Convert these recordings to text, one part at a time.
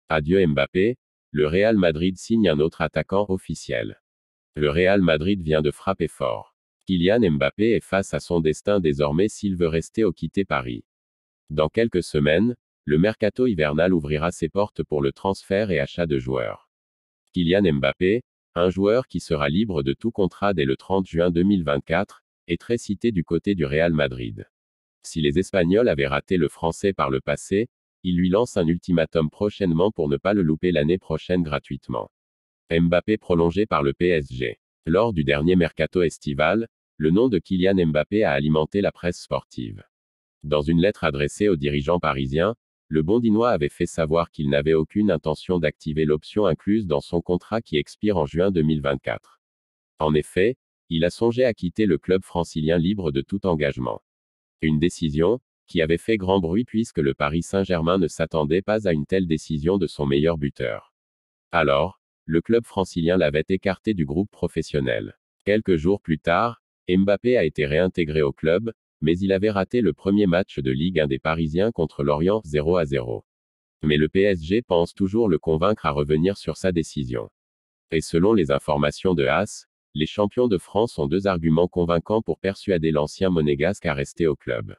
Adieu Mbappé, le Real Madrid signe un autre attaquant officiel. Le Real Madrid vient de frapper fort. Kylian Mbappé est face à son destin désormais s'il veut rester ou quitter Paris. Dans quelques semaines, le mercato hivernal ouvrira ses portes pour le transfert et achat de joueurs. Kylian Mbappé, un joueur qui sera libre de tout contrat dès le 30 juin 2024, est très cité du côté du Real Madrid. Si les Espagnols avaient raté le Français par le passé, ils lui lancent un ultimatum prochainement pour ne pas le louper l'année prochaine gratuitement. Mbappé prolongé par le PSG. Lors du dernier mercato estival, le nom de Kylian Mbappé a alimenté la presse sportive. Dans une lettre adressée aux dirigeants parisiens, le Bondinois avait fait savoir qu'il n'avait aucune intention d'activer l'option incluse dans son contrat qui expire en juin 2024. En effet, il a songé à quitter le club francilien libre de tout engagement. Une décision qui avait fait grand bruit puisque le Paris Saint-Germain ne s'attendait pas à une telle décision de son meilleur buteur. Alors, le club francilien l'avait écarté du groupe professionnel. Quelques jours plus tard, Mbappé a été réintégré au club, mais il avait raté le premier match de Ligue 1 des Parisiens contre Lorient 0-0. Mais le PSG pense toujours le convaincre à revenir sur sa décision. Et selon les informations de AS, les champions de France ont deux arguments convaincants pour persuader l'ancien monégasque à rester au club.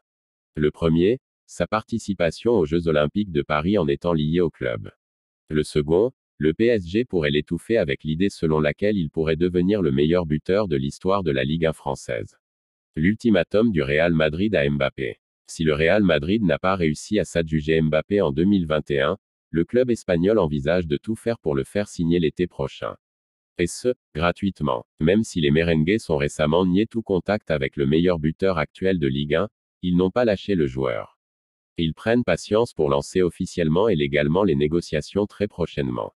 Le premier, sa participation aux Jeux Olympiques de Paris en étant lié au club. Le second, le PSG pourrait l'étouffer avec l'idée selon laquelle il pourrait devenir le meilleur buteur de l'histoire de la Ligue 1 française. L'ultimatum du Real Madrid à Mbappé. Si le Real Madrid n'a pas réussi à s'adjuger Mbappé en 2021, le club espagnol envisage de tout faire pour le faire signer l'été prochain. Et ce, gratuitement. Même si les merengues ont récemment nié tout contact avec le meilleur buteur actuel de Ligue 1, ils n'ont pas lâché le joueur. Ils prennent patience pour lancer officiellement et légalement les négociations très prochainement.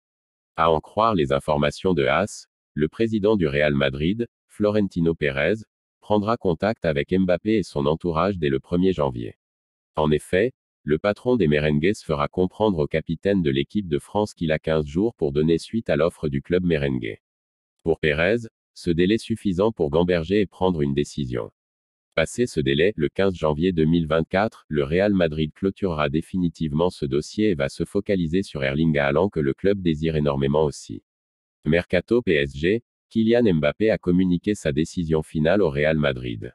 À en croire les informations de AS, le président du Real Madrid, Florentino Pérez, prendra contact avec Mbappé et son entourage dès le 1er janvier. En effet, le patron des merengues fera comprendre au capitaine de l'équipe de France qu'il a 15 jours pour donner suite à l'offre du club merengue. Pour Pérez, ce délai suffisant pour gamberger et prendre une décision. Passé ce délai, le 15 janvier 2024, le Real Madrid clôturera définitivement ce dossier et va se focaliser sur Erling Haaland que le club désire énormément aussi. Mercato PSG, Kylian Mbappé a communiqué sa décision finale au Real Madrid.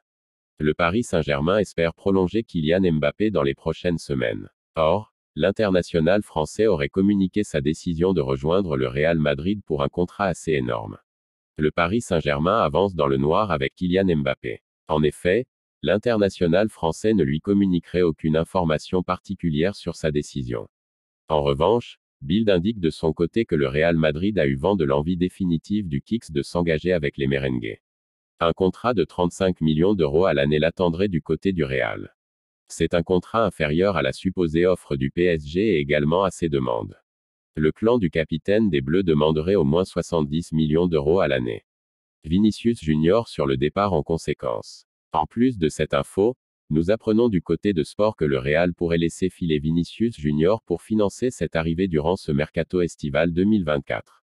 Le Paris Saint-Germain espère prolonger Kylian Mbappé dans les prochaines semaines. Or, l'international français aurait communiqué sa décision de rejoindre le Real Madrid pour un contrat assez énorme. Le Paris Saint-Germain avance dans le noir avec Kylian Mbappé. En effet, l'international français ne lui communiquerait aucune information particulière sur sa décision. En revanche, Bild indique de son côté que le Real Madrid a eu vent de l'envie définitive du Kicks de s'engager avec les merengues. Un contrat de 35 millions d'euros à l'année l'attendrait du côté du Real. C'est un contrat inférieur à la supposée offre du PSG et également à ses demandes. Le clan du capitaine des Bleus demanderait au moins 70 millions d'euros à l'année. Vinicius Junior sur le départ en conséquence. En plus de cette info, nous apprenons du côté de Sport que le Real pourrait laisser filer Vinicius Junior pour financer cette arrivée durant ce mercato estival 2024.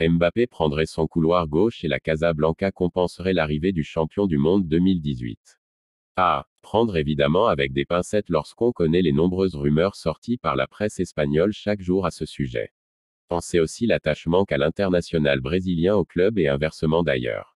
Mbappé prendrait son couloir gauche et la Casablanca compenserait l'arrivée du champion du monde 2018. À prendre évidemment avec des pincettes lorsqu'on connaît les nombreuses rumeurs sorties par la presse espagnole chaque jour à ce sujet. On sait aussi l'attachement qu'a l'international brésilien au club et inversement d'ailleurs.